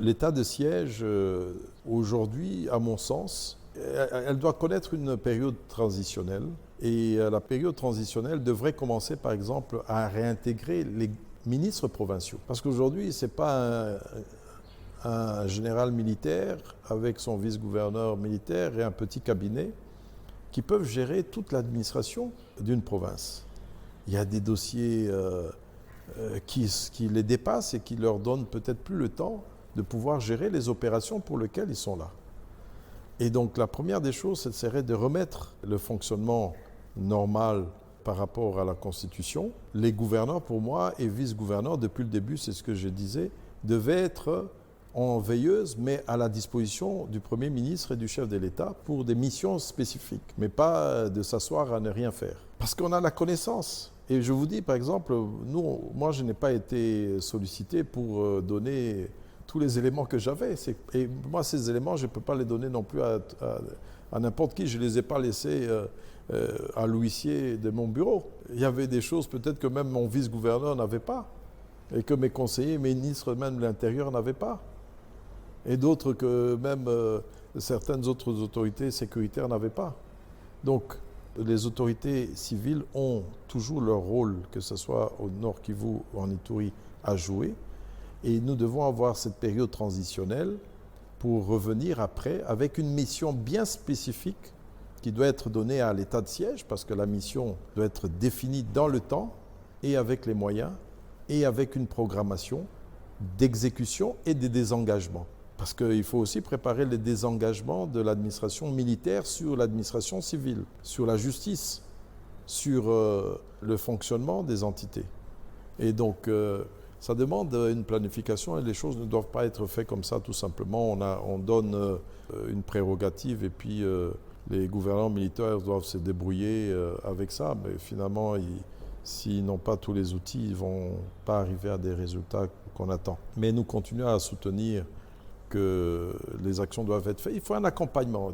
L'état de siège, aujourd'hui, à mon sens, elle doit connaître une période transitionnelle. Et la période transitionnelle devrait commencer, par exemple, à réintégrer les ministres provinciaux. Parce qu'aujourd'hui, ce n'est pas un général militaire avec son vice-gouverneur militaire et un petit cabinet qui peuvent gérer toute l'administration d'une province. Il y a des dossiers qui les dépassent et qui leur donnent peut-être plus le temps de pouvoir gérer les opérations pour lesquelles ils sont là. Et donc la première des choses, ce serait de remettre le fonctionnement normal par rapport à la Constitution. Les gouverneurs, pour moi, et vice-gouverneurs, depuis le début, c'est ce que je disais, devaient être en veilleuse, mais à la disposition du Premier ministre et du chef de l'État pour des missions spécifiques, mais pas de s'asseoir à ne rien faire. Parce qu'on a la connaissance. Et je vous dis, par exemple, moi, je n'ai pas été sollicité pour donner tous les éléments que j'avais. Et moi, ces éléments, je ne peux pas les donner non plus à n'importe qui. Je ne les ai pas laissés à l'huissier de mon bureau. Il y avait des choses peut-être que même mon vice-gouverneur n'avait pas, et que mes conseillers, mes ministres même de l'Intérieur n'avaient pas, et d'autres que même certaines autres autorités sécuritaires n'avaient pas. Donc, les autorités civiles ont toujours leur rôle, que ce soit au Nord Kivu ou en Ituri, à jouer. Et nous devons avoir cette période transitionnelle pour revenir après avec une mission bien spécifique qui doit être donnée à l'état de siège, parce que la mission doit être définie dans le temps et avec les moyens et avec une programmation d'exécution et de désengagement. Parce qu'il faut aussi préparer les désengagements de l'administration militaire sur l'administration civile, sur la justice, sur le fonctionnement des entités. Et donc, ça demande une planification et les choses ne doivent pas être faites comme ça tout simplement. On donne une prérogative et puis les gouvernants militaires doivent se débrouiller avec ça. Mais finalement, s'ils n'ont pas tous les outils, ils ne vont pas arriver à des résultats qu'on attend. Mais nous continuons à soutenir que les actions doivent être faites. Il faut un accompagnement.